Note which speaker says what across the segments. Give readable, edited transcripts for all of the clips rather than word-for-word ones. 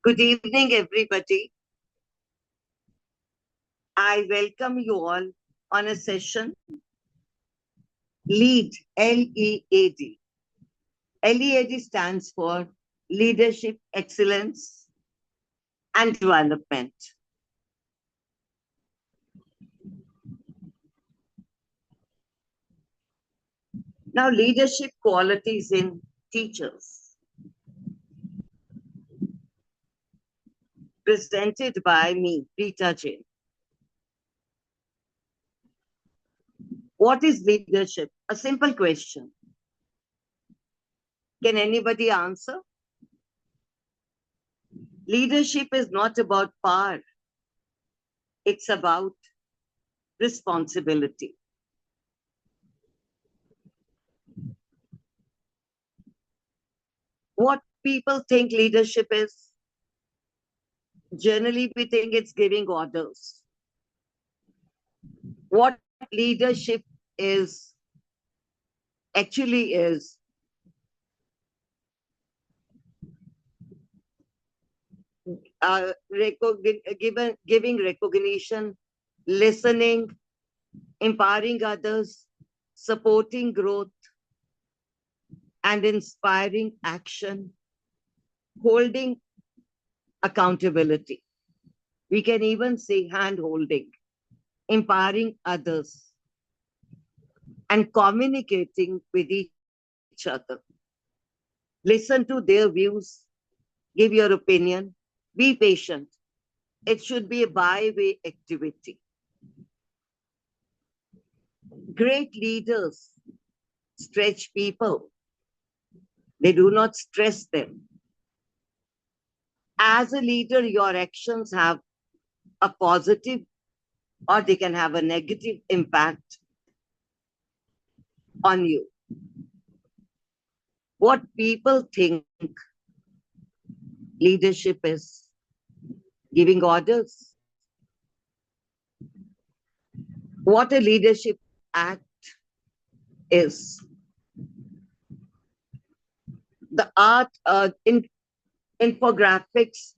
Speaker 1: Good evening, everybody. I welcome you all on a session, LEAD, L-E-A-D. L-E-A-D stands for Leadership Excellence and Development. Now, leadership qualities in teachers. Presented by me, Rita Jain. What is leadership? A simple question. Can anybody answer? Leadership is not about power. It's about responsibility. What people think leadership is? Generally, we think it's giving orders. What leadership is actually is giving recognition, listening, empowering others, supporting growth, and inspiring action, holding accountability. We can even say hand holding, empowering others, and communicating with each other. Listen to their views, give your opinion, be patient. It should be a by-way activity. Great leaders stretch people. They do not stress them. As a leader, your actions have a positive or they can have a negative impact on you. What people think leadership is giving orders. What a leadership act is. The art in infographics,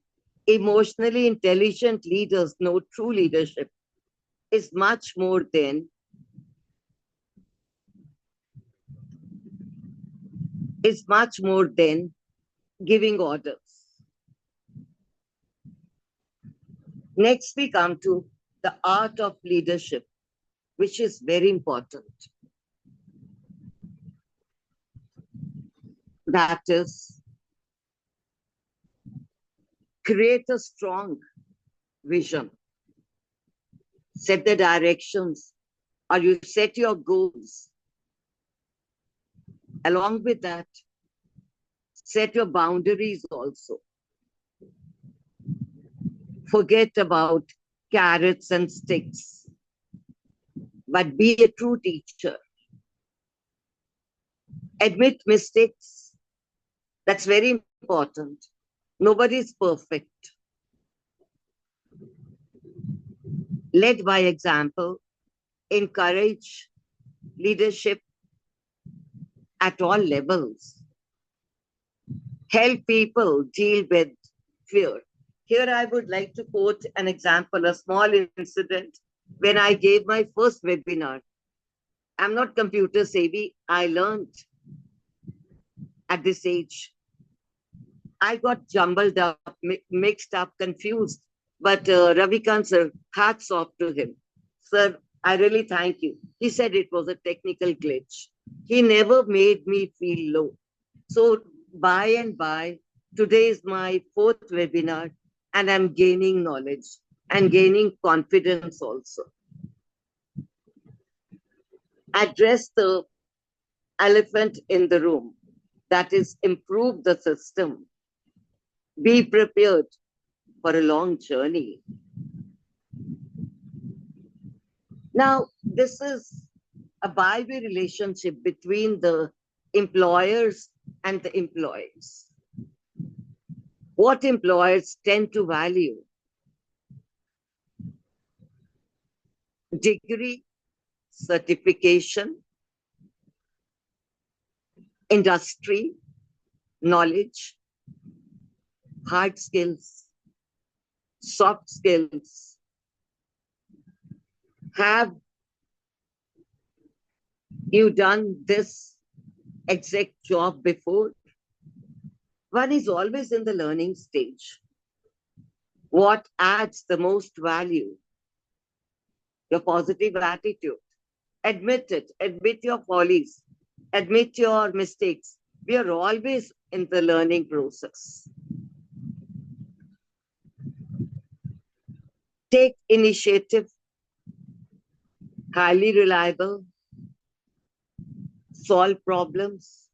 Speaker 1: emotionally intelligent leaders know true leadership is much more than giving orders. Next, we come to the art of leadership, which is very important. That is, create a strong vision, set the directions, or you set your goals. Along with that, set your boundaries also. Forget about carrots and sticks, but be a true teacher. Admit mistakes. That's very important. Nobody is perfect. Lead by example, encourage leadership at all levels. Help people deal with fear. Here I would like to quote an example, a small incident when I gave my first webinar. I'm not computer savvy. I learned at this age. I got jumbled up, mixed up, confused. But Ravikant sir, hats off to him. Sir, I really thank you. He said it was a technical glitch. He never made me feel low. So by and by, today is my fourth webinar and I'm gaining knowledge and gaining confidence also. Address the elephant in the room. That is, improve the system. Be prepared for a long journey. Now, this is a by-way relationship between the employers and the employees. What employers tend to value? Degree, certification, industry, knowledge, hard skills, soft skills. Have you done this exact job before? One is always in the learning stage. What adds the most value? Your positive attitude. Admit it. Admit your follies. Admit your mistakes. We are always in the learning process. Take initiative. Highly reliable. Solve problems.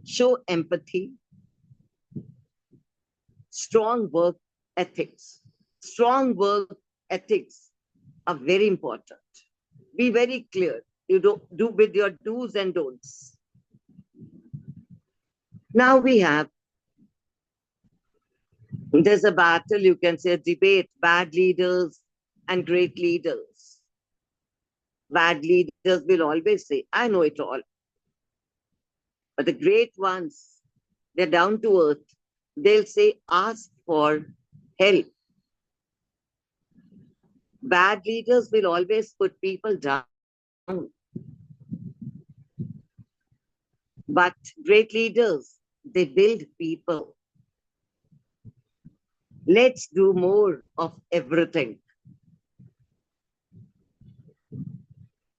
Speaker 1: Show empathy. Strong work ethics. Strong work ethics are very important. Be very clear. You do with your do's and don'ts. Now there's a battle, you can say a debate, bad leaders and great leaders. Bad leaders will always say, I know it all. But the great ones, they're down to earth. They'll say, ask for help. Bad leaders will always put people down. But great leaders, they build people. Let's do more of everything.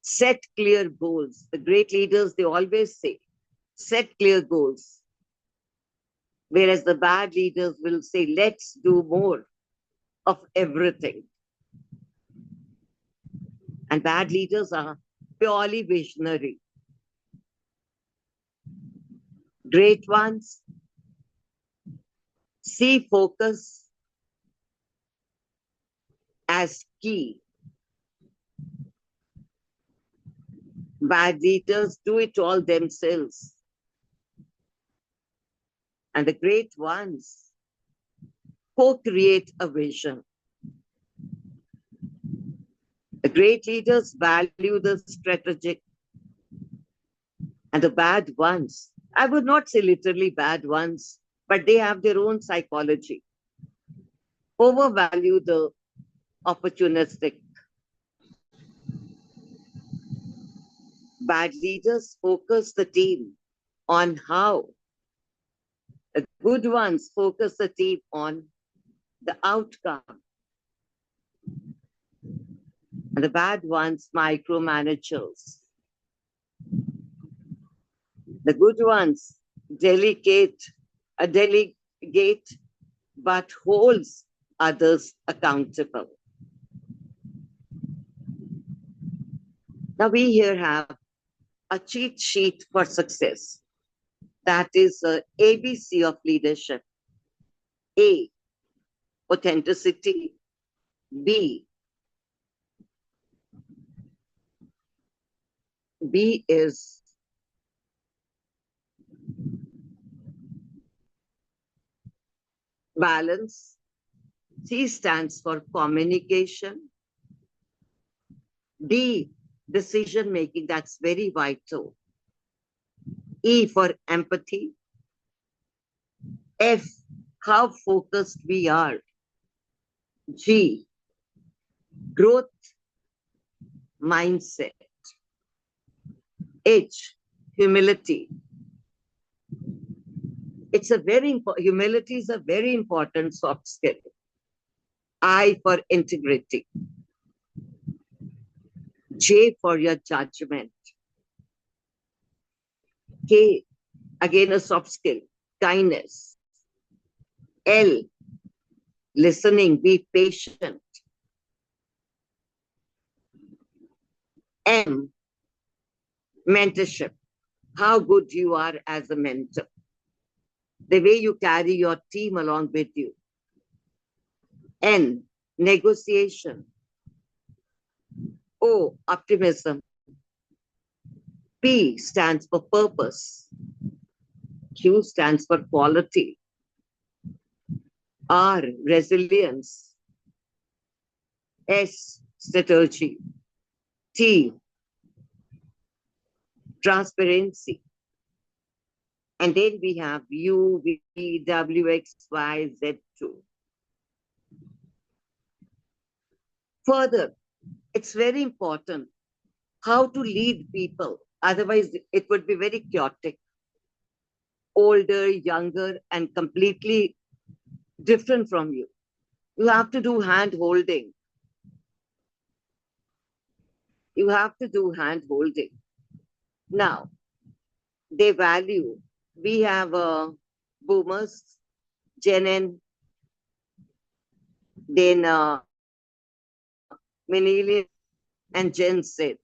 Speaker 1: Set clear goals. The great leaders, they always say, set clear goals. Whereas the bad leaders will say, let's do more of everything. And bad leaders are purely visionary. Great ones see focus as key. Bad leaders do it all themselves. And the great ones co-create a vision. The great leaders value the strategic, and the bad ones, I would not say literally bad ones, but they have their own psychology, overvalue the opportunistic. Bad leaders focus the team on how. The good ones focus the team on the outcome. And the bad ones, micromanagers. The good ones delegate, but holds others accountable. Now we here have a cheat sheet for success. That is ABC of leadership. A, authenticity. B is balance. C stands for communication. D, decision making. That's very vital. E for empathy. F, how focused we are. G, growth mindset. H, humility. Humility is a very important soft skill. I for integrity. J for your judgment. K, again a soft skill, kindness. L, listening, be patient. M, mentorship, how good you are as a mentor. The way you carry your team along with you. N, negotiation. O, optimism. P stands for purpose. Q stands for quality. R, resilience. S, strategy. T, transparency. And then we have U, V, W, X, Y, Z, 2. Further, it's very important how to lead people. Otherwise, it would be very chaotic. Older, younger, and completely different from you. You have to do hand holding. You have to do hand holding. Now, they value. We have boomers, Gen N, then millennials, and Gen Z.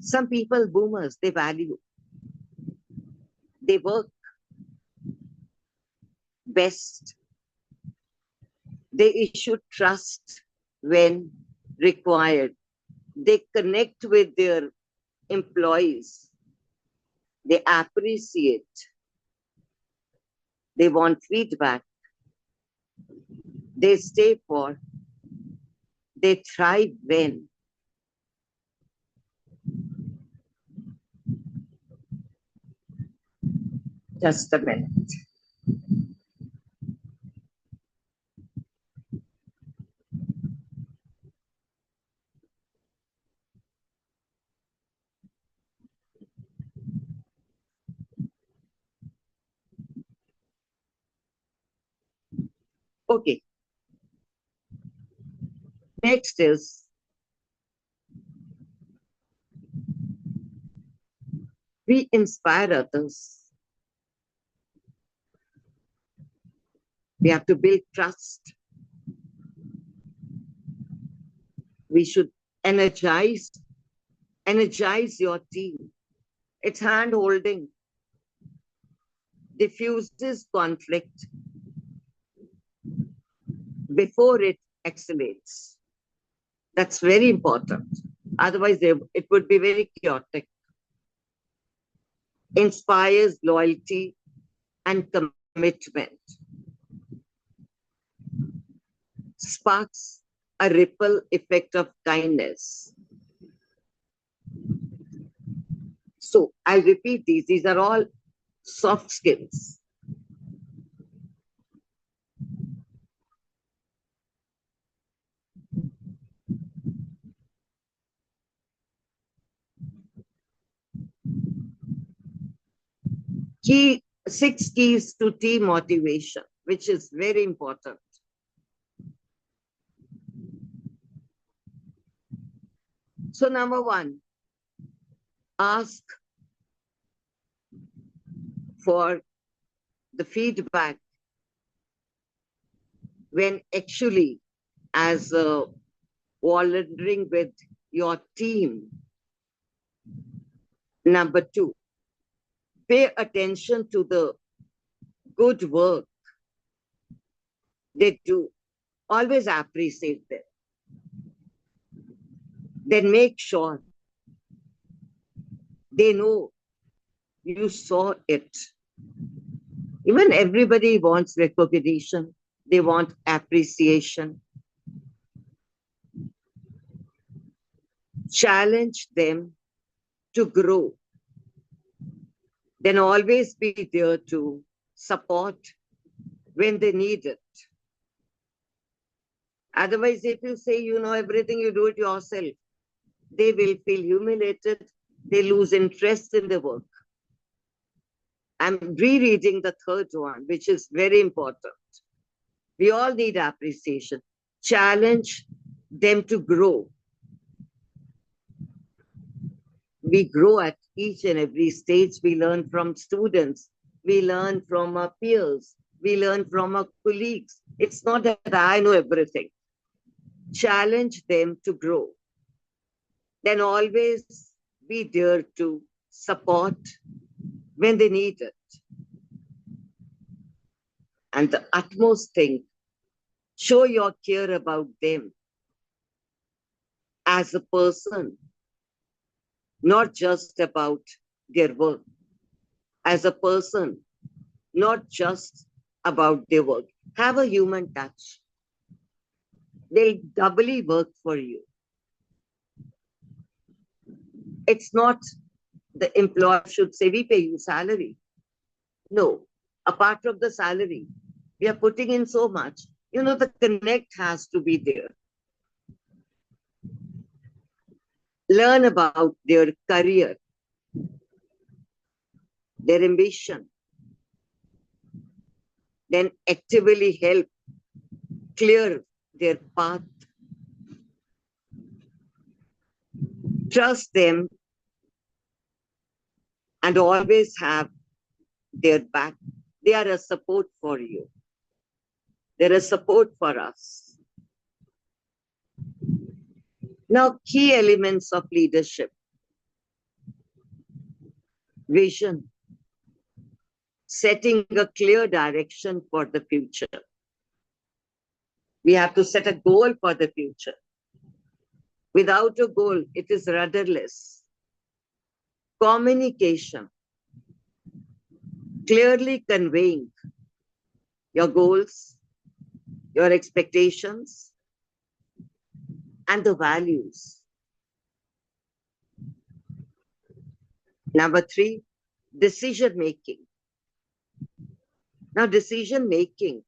Speaker 1: Some people, boomers, they value. They work best. They issue trust when required. They connect with their employees. They appreciate. They want feedback. They stay for. They thrive when. Just a minute. Okay. Next is we inspire others. We have to build trust. We should energize your team. It's hand holding, diffuses conflict before it escalates. That's very important. Otherwise, it would be very chaotic. Inspires loyalty and commitment. Sparks a ripple effect of kindness. So I'll repeat these. These are all soft skills. Six keys to team motivation, which is very important. So number one, ask for the feedback when actually as volunteering with your team. Number two, pay attention to the good work they do. Always appreciate them. Then make sure they know you saw it. Even everybody wants recognition. They want appreciation. Challenge them to grow. Then always be there to support when they need it. Otherwise, if you say you know everything, you do it yourself, they will feel humiliated. They lose interest in the work. I'm rereading the third one, which is very important. We all need appreciation. Challenge them to grow. We grow at each and every stage. We learn from students. We learn from our peers. We learn from our colleagues. It's not that I know everything. Challenge them to grow. Then always be there to support when they need it. And the utmost thing, show your care about them as a person, not just about their work. As a person, not just about their work. Have a human touch. They'll doubly work for you. It's not the employer should say, we pay you salary. No, apart from the salary, we are putting in so much. The connect has to be there. Learn about their career, their ambition, then actively help clear their path. Trust them and always have their back. They are a support for you. They're a support for us. Now, key elements of leadership. Vision. Setting a clear direction for the future. We have to set a goal for the future. Without a goal, it is rudderless. Communication. Clearly conveying your goals, your expectations, and the values. Number 3, decision making. Now, decision making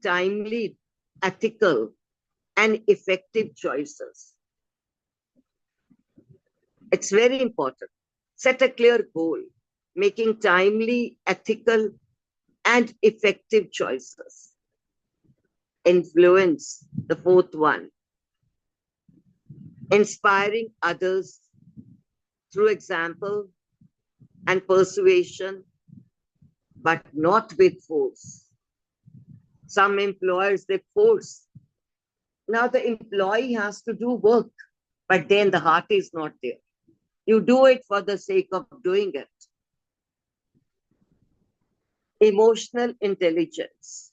Speaker 1: timely, ethical, and effective choices. It's very important. Set a clear goal, making timely, ethical, and effective choices. Influence, the 4th one. Inspiring others through example and persuasion, but not with force. Some employers, they force. Now the employee has to do work, but then the heart is not there. You do it for the sake of doing it. Emotional intelligence.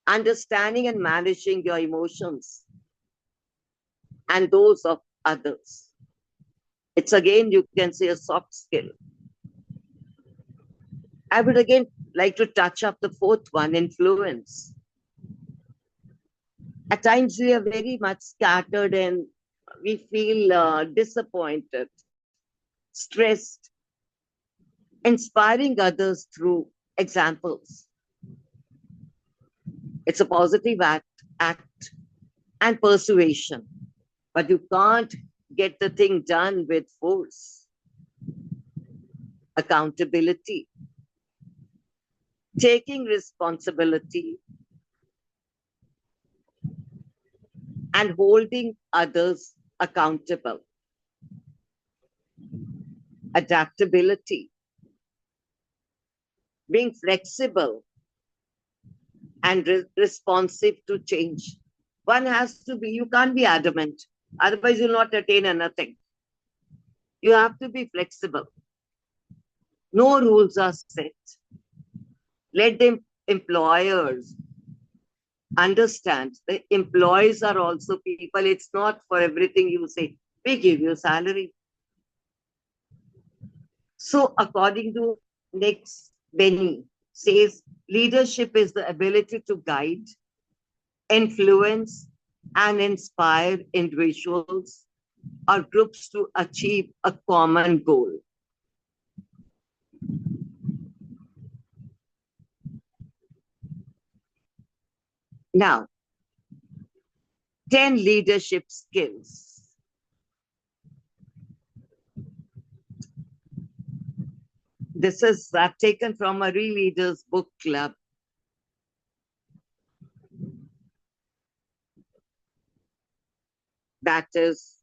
Speaker 1: Understanding and managing your emotions and those of others. It's again, you can say, a soft skill. I would again like to touch up the 4th one, influence. At times we are very much scattered and we feel disappointed, stressed. Inspiring others through examples. It's a positive act and persuasion, but you can't get the thing done with force. Accountability. Taking responsibility and holding others accountable. Adaptability. Being flexible and responsive to change. One has to be, you can't be adamant, otherwise you'll not attain anything. You have to be flexible. No rules are set. Let the employers understand the employees are also people. It's not for everything you say, we give you salary. So according to next Benny says, leadership is the ability to guide, influence, and inspire individuals or groups to achieve a common goal. Now, 10 leadership skills. This is I've taken from a Re-Leaders book club. That is,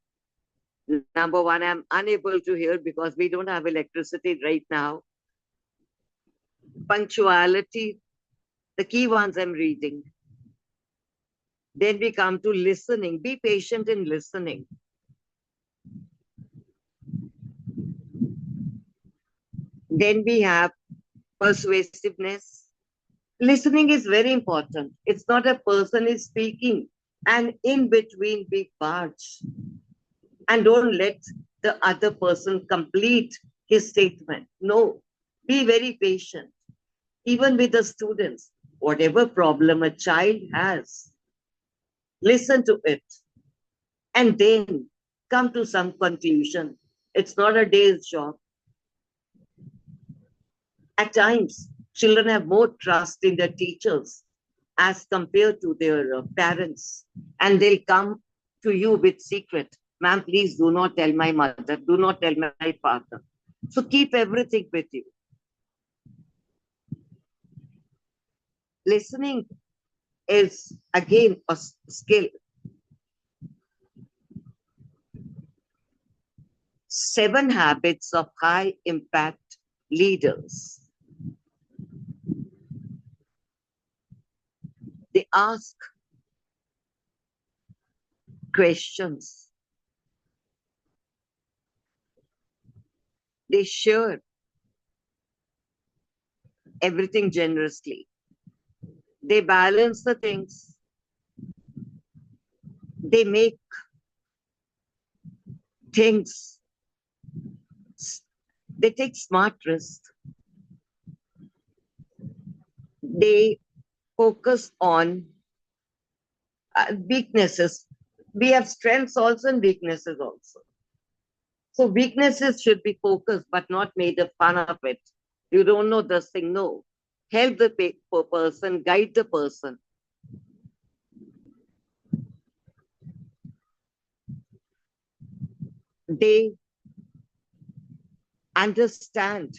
Speaker 1: number 1, I'm unable to hear because we don't have electricity right now. Punctuality, the key ones I'm reading. Then we come to listening. Be patient in listening. Then we have persuasiveness. Listening is very important. It's not a person is speaking and in between be parts. And don't let the other person complete his statement. No, be very patient. Even with the students, whatever problem a child has, listen to it and then come to some conclusion It's not a day's job. At times, children have more trust in their teachers as compared to their parents. And they'll come to you with secret. Ma'am, please do not tell my mother. Do not tell my father. So keep everything with you. Listening is again a skill. 7 habits of high impact leaders. They ask questions. They share everything generously. They balance the things. They make things. They take smart risks. They focus on weaknesses. We have strengths also and weaknesses also. So weaknesses should be focused, but not made a fun of it. You don't know this thing, no. Help the person, guide the person. They understand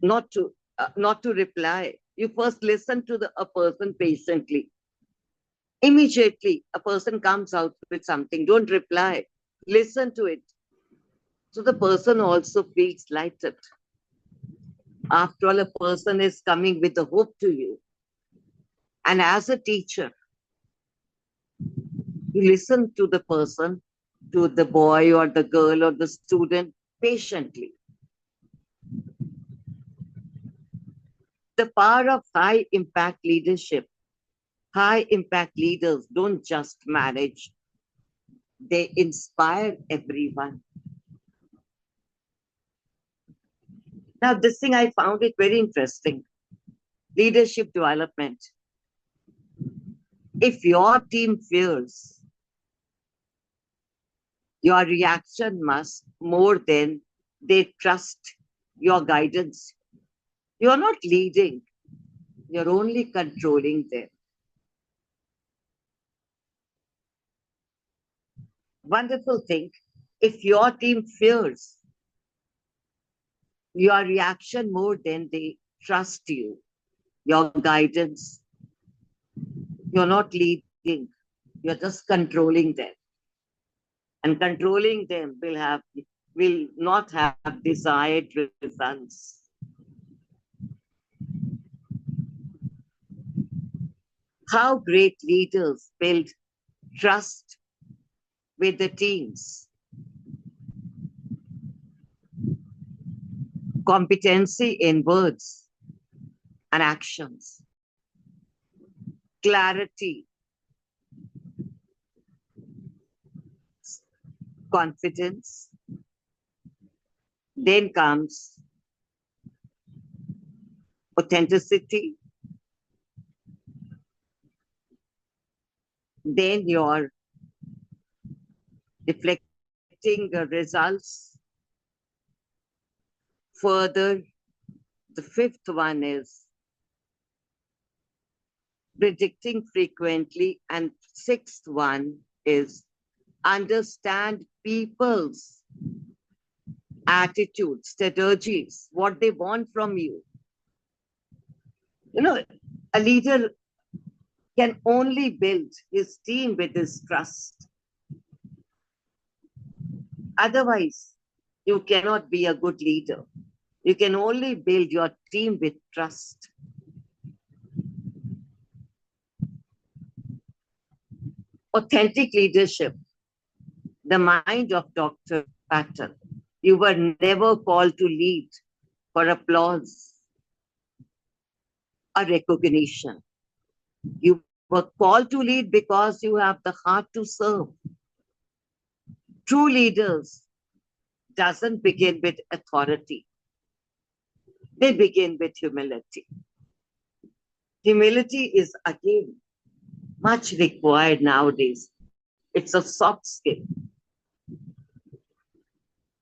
Speaker 1: not to reply. You first listen to a person patiently. Immediately, a person comes out with something. Don't reply. Listen to it. So the person also feels lighted. After all, a person is coming with a hope to you. And as a teacher, you listen to the person, to the boy or the girl or the student patiently. The power of high impact leadership. High impact leaders don't just manage, they inspire everyone. Now, this thing I found it very interesting. Leadership development. If your team fears, your reaction must more than they trust your guidance. You're not leading, you're only controlling them. Wonderful thing. If your team fears your reaction more than they trust you, your guidance, you're not leading, you're just controlling them. And controlling them will not have desired results. How great leaders build trust with the teams. Competency in words and actions. Clarity. Confidence. Then comes authenticity. Then your reflecting the results. Further, the 5th one is predicting frequently, and 6th one is understand people's attitudes, strategies, what they want from you. You know, a leader can only build his team with his trust. Otherwise, you cannot be a good leader. You can only build your team with trust. Authentic leadership, the mind of Dr. Patton. You were never called to lead for applause or recognition. You were called to lead because you have the heart to serve. True leaders doesn't begin with authority. They begin with humility. Humility is again much required nowadays. It's a soft skill.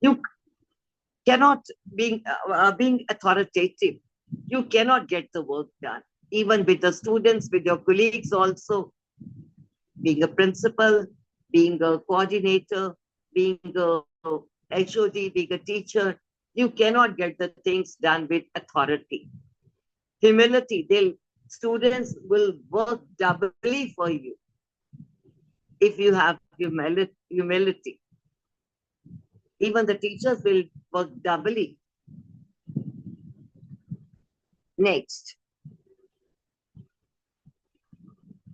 Speaker 1: You cannot, being authoritative, you cannot get the work done. Even with the students, with your colleagues also, being a principal, being a coordinator, being a HOD, being a teacher, you cannot get the things done with authority. Humility, students will work doubly for you if you have humility. Even the teachers will work doubly. Next,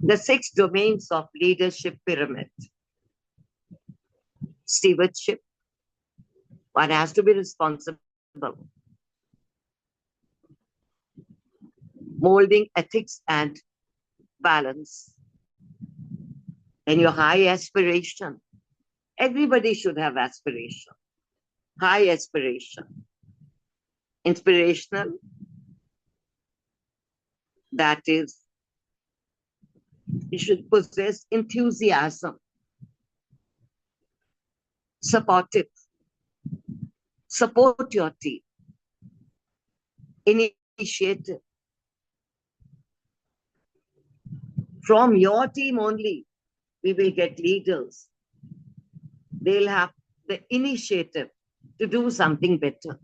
Speaker 1: the 6 domains of leadership pyramid. Stewardship, one has to be responsible. Molding ethics and balance. And your high aspiration. Everybody should have aspiration. High aspiration. Inspirational, that is, you should possess enthusiasm. Supportive, support your team. Initiative, from your team only we will get leaders. They'll have the initiative to do something better.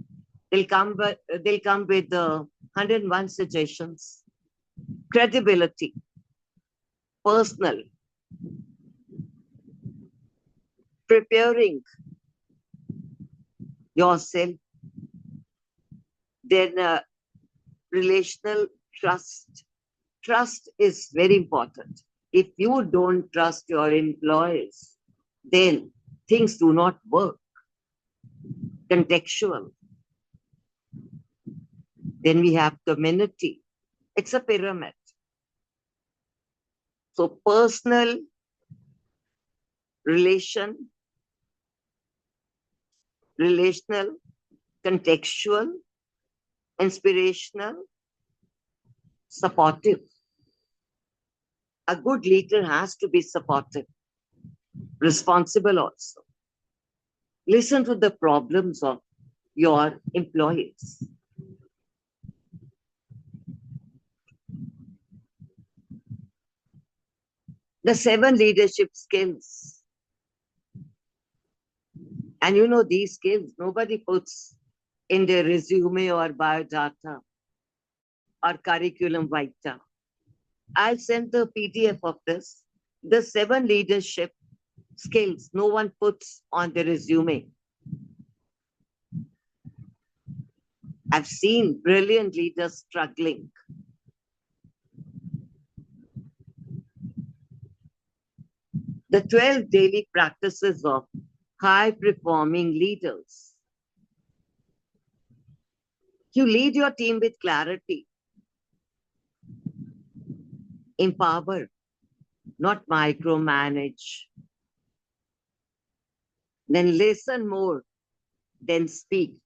Speaker 1: They'll come with the 101 suggestions. Credibility, personal, preparing yourself. Then relational trust. Trust is very important. If you don't trust your employees, then things do not work. Contextual. Then we have community. It's a pyramid. So personal, relational, contextual, inspirational, supportive. A good leader has to be supportive, responsible also. Listen to the problems of your employees. The 7 leadership skills. And you know, these skills nobody puts in their resume or biodata or curriculum vitae. I'll send the PDF of this. The 7 leadership skills no one puts on the resume. I've seen brilliant leaders struggling. The 12 daily practices of high-performing leaders. You lead your team with clarity. Empower, not micromanage. Then listen more than speak.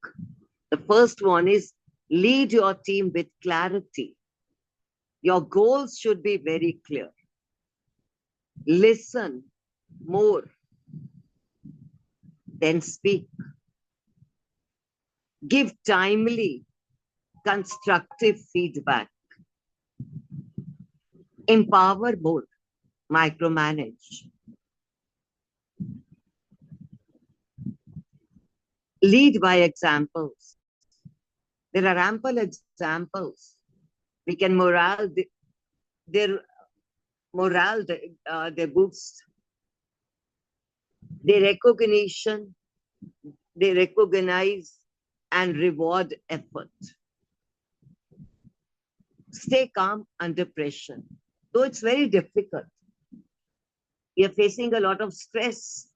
Speaker 1: The first one is lead your team with clarity. Your goals should be very clear. Listen more than speak. Give timely, constructive feedback. Empower more, micromanage. Lead by examples. There are ample examples. We can their morale, they boost. They recognize and reward effort. Stay calm under pressure. Though it's very difficult. You're facing a lot of stress.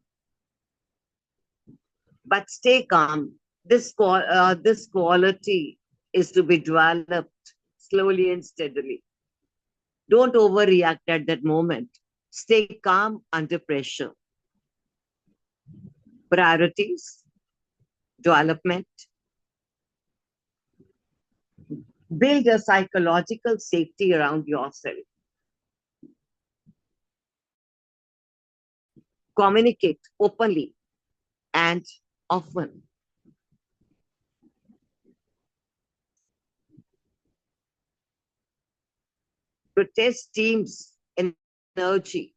Speaker 1: But stay calm. This quality is to be developed slowly and steadily. Don't overreact at that moment. Stay calm under pressure. Priorities, development. Build a psychological safety around yourself. Communicate openly and often. protest teams' energy.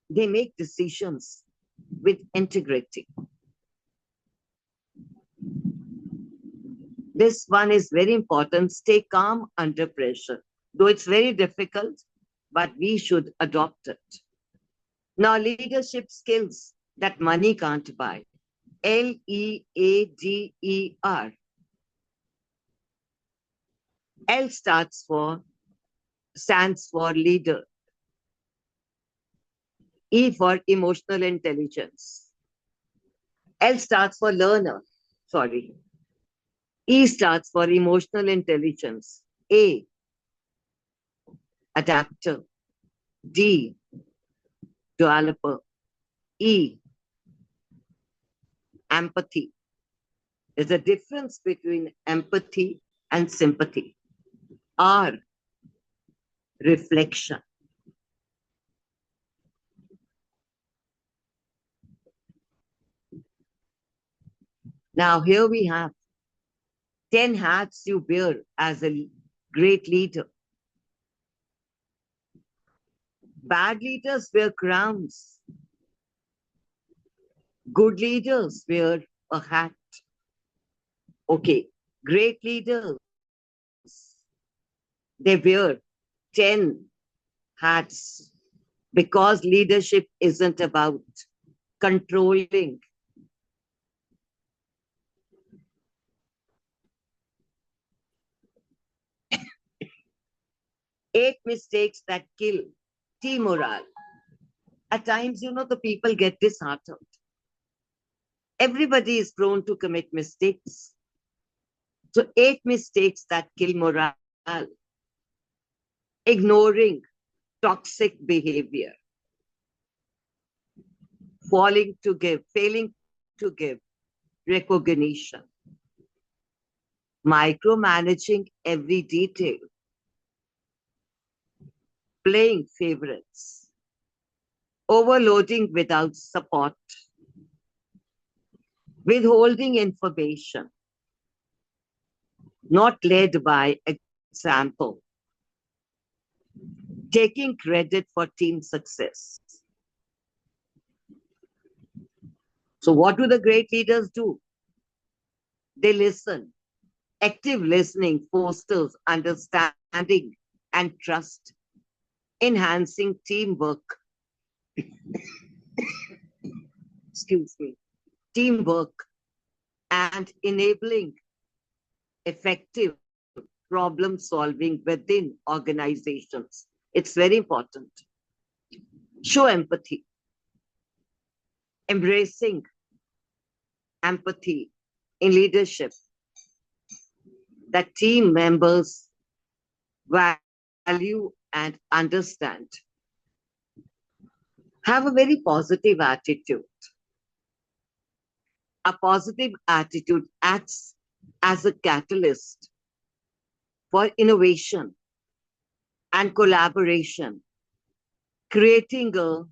Speaker 1: They make decisions with integrity. This one is very important. Stay calm under pressure. Though it's very difficult, but we should adopt it. Now, leadership skills that money can't buy. Leader. L stands for leader. E for emotional intelligence. L stands for learner. Sorry. E stands for emotional intelligence. A, adapter. D, developer. E, empathy. There's a difference between empathy and sympathy. R, reflection. Now here we have 10 hats you wear as a great leader. Bad leaders wear crowns. Good leaders wear a hat. Okay, great leaders, they wear 10 hats because leadership isn't about controlling. Eight mistakes that kill team morale. At times, the people get disheartened. Everybody is prone to commit mistakes. So 8 mistakes that kill morale. Ignoring toxic behavior. Failing to give recognition. Micromanaging every detail. Playing favorites. Overloading without support. Withholding information. Not led by example. Taking credit for team success. So what do the great leaders do? They listen. Active listening fosters understanding and trust, enhancing teamwork. Excuse me. Teamwork and enabling effective problem solving within organizations. It's very important. Show empathy. Embracing empathy in leadership. That team members value and understand. Have a very positive attitude. A positive attitude acts as a catalyst for innovation and collaboration, creating a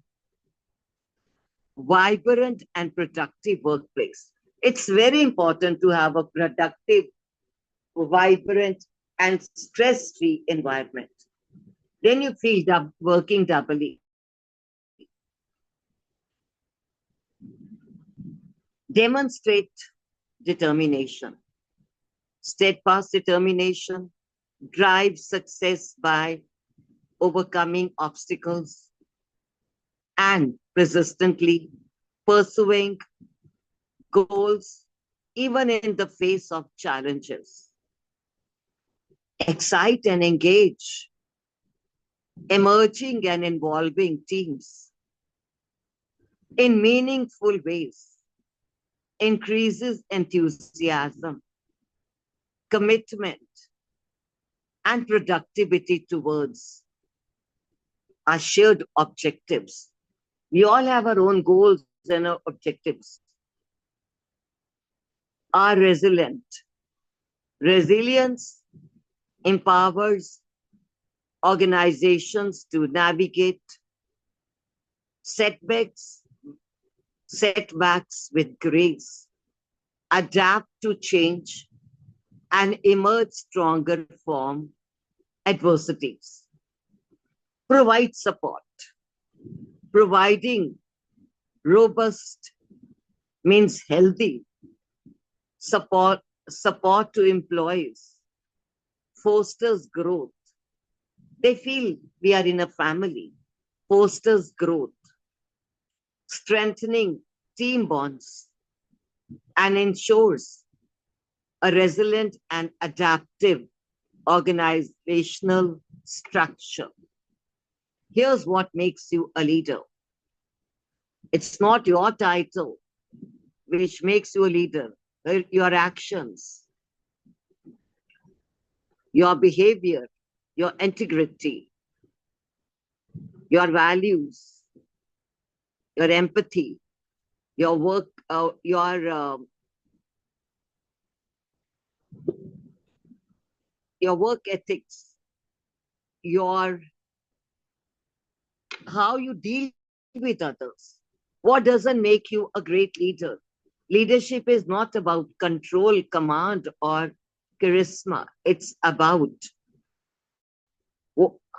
Speaker 1: vibrant and productive workplace. It's very important to have a productive, vibrant, and stress-free environment. Then you feel working doubly. Demonstrate determination. Steadfast determination drives success by overcoming obstacles and persistently pursuing goals even in the face of challenges. Excite and engage, emerging and involving teams in meaningful ways, increases enthusiasm, commitment, and productivity towards our shared objectives. We all have our own goals and our objectives. Are resilient. Resilience empowers organizations to navigate setbacks with grace, adapt to change, and emerge stronger from adversities. Provide support. Providing robust means healthy support to employees, fosters growth. They feel we are in a family, fosters growth, strengthening team bonds, and ensures a resilient and adaptive organizational structure. Here's what makes you a leader. It's not your title which makes you a leader, your actions, your behavior, your integrity, your values, your empathy, your work, your work ethics, your how you deal with others. What doesn't make you a great leader? Leadership is not about control, command, or charisma. It's about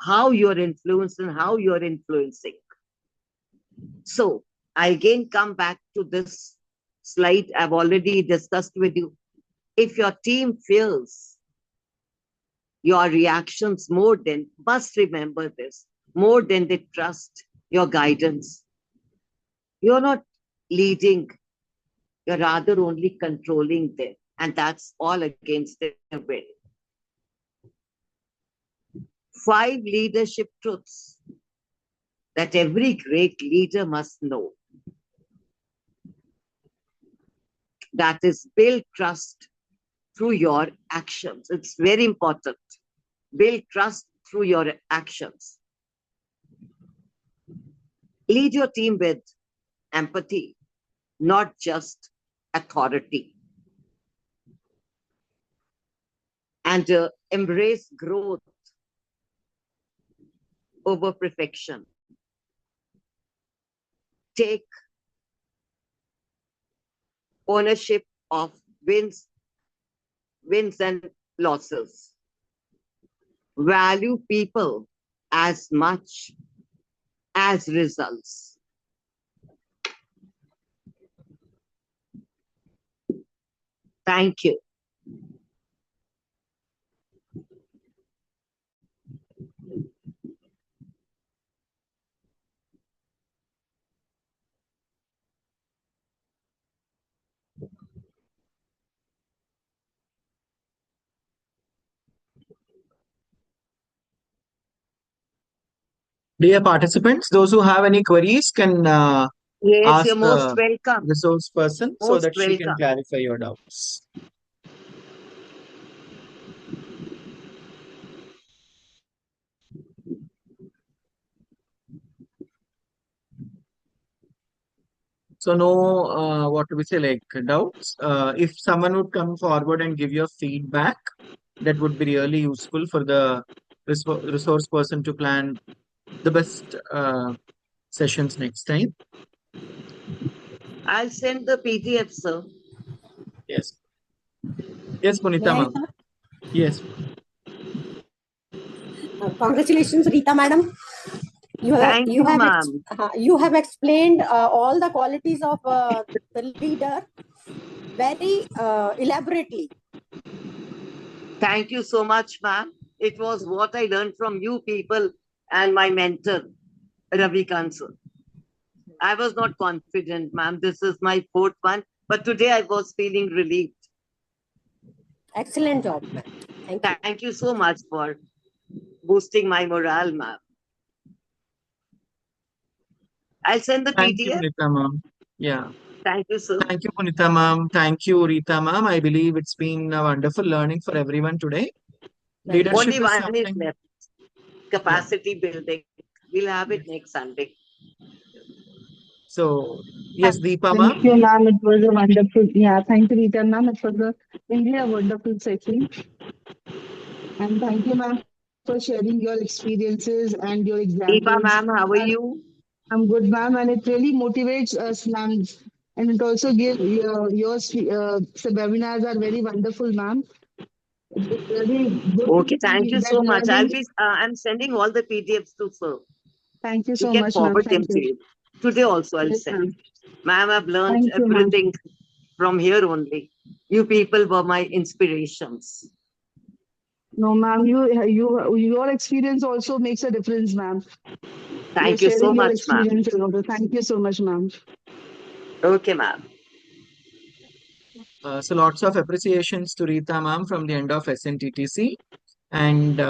Speaker 1: how you're influenced and how you're influencing. So I again come back to this slide I've already discussed with you. If your team feels your reactions must remember this, more than they trust your guidance, you're not leading, you're rather only controlling them. And that's all against their will. 5 leadership truths that every great leader must know. That is, build trust through your actions. It's very important. Build trust through your actions. Lead your team with empathy, not just authority. And embrace growth over perfection. Take ownership of wins and losses. Value people as much as results. Thank you.
Speaker 2: Dear participants, those who have any queries can
Speaker 1: Yes,
Speaker 2: ask
Speaker 1: you're most
Speaker 2: the
Speaker 1: welcome.
Speaker 2: resource person so
Speaker 1: Most
Speaker 2: that she can
Speaker 1: welcome.
Speaker 2: clarify your doubts. So no, what do we say, like doubts? If someone would come forward and give your feedback, that would be really useful for the resource person to plan the best sessions next time.
Speaker 1: I'll send the PDF, sir.
Speaker 2: Yes. Yes, Punita ma'am. Yes.
Speaker 3: Congratulations, Rita madam.
Speaker 1: Thank you, ma'am.
Speaker 3: You have explained all the qualities of the leader very elaborately.
Speaker 1: Thank you so much, ma'am. It was what I learned from you people and my mentor, Ravi Kansu. I was not confident, ma'am. This is my 4th one, but today I was feeling relieved.
Speaker 3: Excellent job, ma'am.
Speaker 1: Thank you so much for boosting my morale, ma'am. I'll send the
Speaker 2: Thank
Speaker 1: PDF.
Speaker 2: you, Punita ma'am. Yeah.
Speaker 1: Thank you, sir.
Speaker 2: Thank you, Punita ma'am. Thank you, Rita ma'am. I believe it's been a wonderful learning for everyone today. Leadership
Speaker 1: Only
Speaker 2: is
Speaker 1: one
Speaker 2: something...
Speaker 1: is left. Capacity building. We'll have it next Sunday.
Speaker 2: So, yes, Deepa ma'am.
Speaker 4: Thank you, ma'am. It was a wonderful, thank you, Rita ma'am. It was indeed a wonderful session. And thank you, ma'am, for sharing your experiences and your examples.
Speaker 1: Deepa ma'am, how are you?
Speaker 4: I'm good, ma'am, and it really motivates us, ma'am. And it also gives your webinars are very wonderful, ma'am. It's really good
Speaker 1: Okay,
Speaker 4: to
Speaker 1: thank
Speaker 4: see
Speaker 1: you
Speaker 4: that
Speaker 1: so
Speaker 4: you have
Speaker 1: much.
Speaker 4: been.
Speaker 1: I'm sending all the PDFs to sir.
Speaker 4: Thank you
Speaker 1: He
Speaker 4: so
Speaker 1: can
Speaker 4: much, ma'am.
Speaker 1: forward them
Speaker 4: Thank
Speaker 1: to
Speaker 4: you.
Speaker 1: you. Today also I'll
Speaker 4: Yes,
Speaker 1: send.
Speaker 4: ma'am.
Speaker 1: Ma'am, I've learned
Speaker 4: Thank you, ma'am.
Speaker 1: everything from here only. You people were my inspirations.
Speaker 4: No, ma'am, your experience also makes a difference, ma'am. You're
Speaker 1: Thank you so
Speaker 4: sharing your
Speaker 1: much, ma'am.
Speaker 4: experience. Thank you so much, ma'am.
Speaker 1: Okay, ma'am.
Speaker 2: So lots of appreciations to Rita ma'am from the end of SNTTC. And